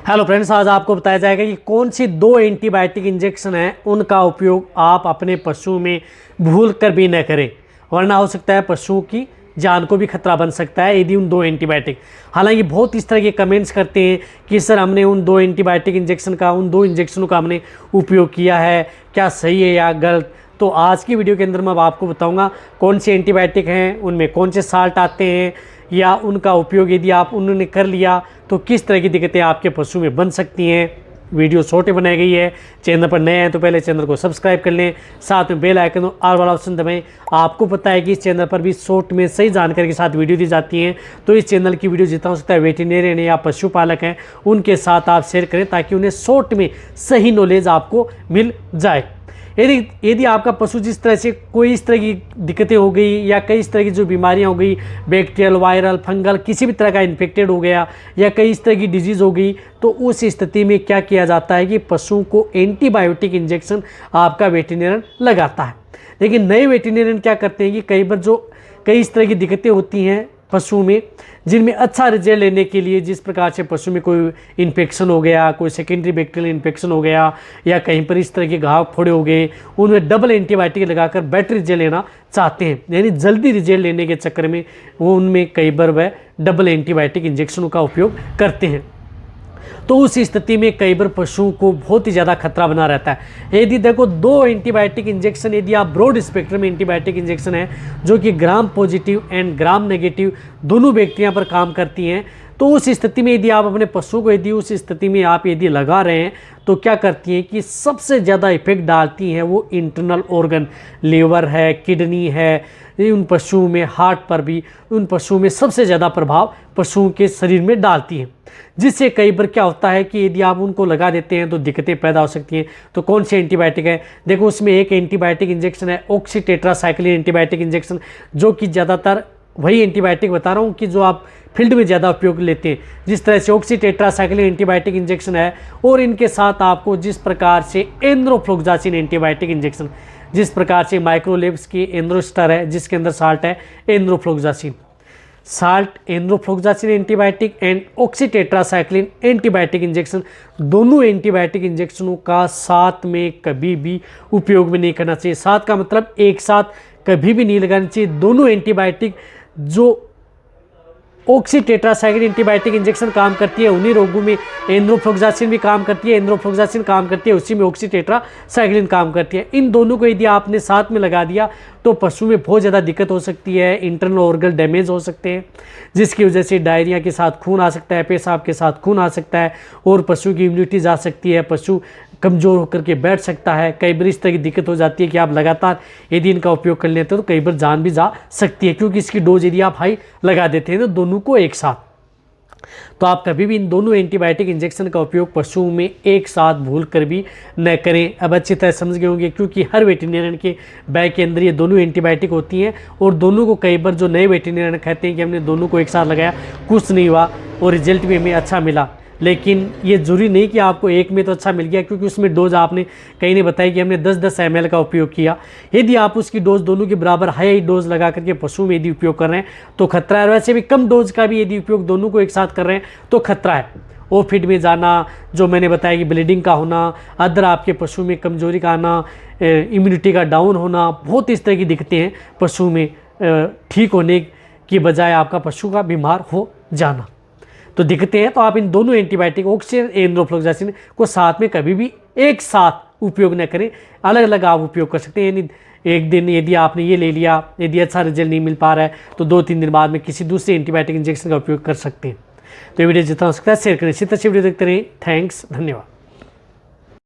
Hello friends, आज आपको बताया जाएगा कि कौन सी दो एंटीबायोटिक इंजेक्शन हैं उनका उपयोग आप अपने पशु में भूल कर भी न करें, वरना हो सकता है पशुओं की जान को भी खतरा बन सकता है यदि उन दो एंटीबायोटिक। हालांकि बहुत इस तरह के कमेंट्स करते हैं कि सर हमने उन दो एंटीबायोटिक इंजेक्शन का उन दो इंजेक्शनों का हमने उपयोग किया है, क्या सही है या गलत। तो आज की वीडियो के अंदर मैं आपको बताऊंगा कौन से एंटीबायोटिक हैं, उनमें कौन से साल्ट आते हैं, या उनका उपयोग यदि आप उन्होंने कर लिया तो किस तरह की दिक्कतें आपके पशु में बन सकती हैं। वीडियो छोटे बनाई गई है। चैनल पर नए हैं तो पहले चैनल को सब्सक्राइब कर लें, साथ में बेल आइकन ऑल वाला ऑप्शन दबाएं। आपको पता है कि इस चैनल पर भी शॉर्ट में सही जानकारी के साथ वीडियो दी जाती हैं, तो इस चैनल की वीडियो जितना हो सकता है वेटरनरियन या पशुपालक हैं उनके साथ आप शेयर करें ताकि उन्हें शॉर्ट में सही नॉलेज आपको मिल जाए। यदि आपका पशु जिस तरह से कोई इस तरह की दिक्कतें हो गई या कई इस तरह की जो बीमारियां हो गई, बैक्टीरियल, वायरल, फंगल, किसी भी तरह का इन्फेक्टेड हो गया या कई इस तरह की डिजीज़ हो गई, तो उस स्थिति में क्या किया जाता है कि पशुओं को एंटीबायोटिक इंजेक्शन आपका वेटरनरियन लगाता है। लेकिन नए वेटरनरियन क्या करते हैं कि कई इस तरह की दिक्कतें होती हैं पशु में, जिनमें अच्छा रिजल्ट लेने के लिए, जिस प्रकार से पशु में कोई इन्फेक्शन हो गया, कोई सेकेंडरी बैक्टीरियल इन्फेक्शन हो गया या कहीं पर इस तरह के घाव फोड़े हो गए, उनमें डबल एंटीबायोटिक लगाकर बेटर रिजल्ट लेना चाहते हैं, यानी जल्दी रिजल्ट लेने के चक्कर में वो उनमें कई बार वह डबल एंटीबायोटिक इंजेक्शनों का उपयोग करते हैं। तो उस स्थिति में कई बार पशुओं को बहुत ही ज़्यादा खतरा बना रहता है। यदि देखो दो एंटीबायोटिक इंजेक्शन, यदि आप ब्रॉड स्पेक्ट्रम एंटीबायोटिक इंजेक्शन है जो कि gram positive and gram negative दोनों बैक्टीरिया पर काम करती हैं, तो उस स्थिति में यदि आप अपने पशु को उस स्थिति में आप यदि लगा रहे हैं तो क्या करती हैं कि सबसे ज़्यादा इफेक्ट डालती हैं वो इंटरनल ऑर्गन, लीवर है, किडनी है, उन पशुओं में हार्ट पर भी, उन पशुओं में सबसे ज़्यादा प्रभाव पशुओं के शरीर में डालती हैं, जिससे कई बार क्या होता है कि यदि आप उनको लगा देते हैं तो दिक्कतें पैदा हो सकती हैं। तो कौन से एंटीबायोटिक है, देखो उसमें एक एंटीबायोटिक इंजेक्शन है ऑक्सीटेट्रासाइक्लिन एंटीबायोटिक इंजेक्शन, जो कि ज़्यादातर वही एंटीबायोटिक बता रहा हूँ कि जो आप फील्ड में ज़्यादा उपयोग लेते हैं, जिस तरह से ऑक्सीटेट्रासाइक्लिन एंटीबायोटिक इंजेक्शन है, और इनके साथ आपको जिस प्रकार से एंड्रोफ्लोक्सासिन एंटीबायोटिक इंजेक्शन, जिस प्रकार से माइक्रोलेब्स की एंड्रोस्टर है जिसके अंदर साल्ट है enrofloxacin, salt enrofloxacin antibiotic and oxytetracycline antibiotic injection, दोनों एंटीबायोटिक इंजेक्शनों का साथ में कभी भी उपयोग में नहीं करना चाहिए। साथ का मतलब एक साथ कभी भी नहीं लगाना चाहिए। दोनों एंटीबायोटिक, जो ऑक्सीटेट्रासाइक्लिन एंटीबायोटिक इंजेक्शन काम करती है उन्हीं रोगों में एंड्रोफ्लोक्सासिन भी काम करती है, एंड्रोफ्लोक्सासिन काम करती है उसी में ऑक्सीटेट्रासाइक्लिन काम करती है। इन दोनों को यदि आपने साथ में लगा दिया तो पशु में बहुत ज़्यादा दिक्कत हो सकती है, इंटरनल ऑर्गन डैमेज हो सकते हैं, जिसकी वजह से डायरिया के साथ खून आ सकता है, पेशाब के साथ खून आ सकता है और पशु की इम्यूनिटी जा सकती है, पशु कमज़ोर होकर के बैठ सकता है। कई बार इस तरह की दिक्कत हो जाती है कि आप लगातार यदि इनका उपयोग कर लेते हो तो कई बार जान भी जा सकती है, क्योंकि इसकी डोज यदि आप हाई लगा देते हैं तो दोनों को एक साथ, तो आप कभी भी इन दोनों एंटीबायोटिक इंजेक्शन का उपयोग पशुओं में एक साथ भूल कर भी न करें। अब अच्छी तरह समझ गए होंगे, क्योंकि हर वेटरनरियन के बैग के अंदर ये दोनों एंटीबायोटिक होती हैं और दोनों को कई बार जो नए वेटरनरियन कहते हैं कि हमने दोनों को एक साथ लगाया, कुछ नहीं हुआ और रिजल्ट भी हमें अच्छा मिला। लेकिन ये जरूरी नहीं कि आपको एक में तो अच्छा मिल गया, क्योंकि उसमें डोज आपने कहीं ने बताया कि हमने 10-10 ml का उपयोग किया। यदि आप उसकी डोज दोनों के बराबर हाई डोज लगा करके पशु में यदि उपयोग कर रहे हैं तो खतरा है। वैसे भी कम डोज का भी यदि उपयोग दोनों को एक साथ कर रहे हैं तो खतरा है। ओ फिट में जाना, जो मैंने बताया कि ब्लीडिंग का होना, अदर आपके पशु में कमजोरी का आना, इम्यूनिटी का डाउन होना, बहुत इस तरह की दिक्कतें हैं पशु में ठीक होने की बजाय आपका पशु का बीमार हो जाना। तो दिक्कतें हैं, तो आप इन दोनों एंटीबायोटिक ऑक्सीजन एंड्रोफ्लोक्सासिन को साथ में कभी भी एक साथ उपयोग न करें, अलग अलग आप उपयोग कर सकते हैं। यानी एक दिन यदि आपने ये ले लिया, यदि अच्छा रिजल्ट नहीं मिल पा रहा है तो 2-3 दिन बाद में किसी दूसरे एंटीबायोटिक इंजेक्शन का उपयोग कर सकते हैं। तो ये वीडियो जितना हो सकता है शेयर करें। इसी तरह से वीडियो देखते रहें। थैंक्स, धन्यवाद।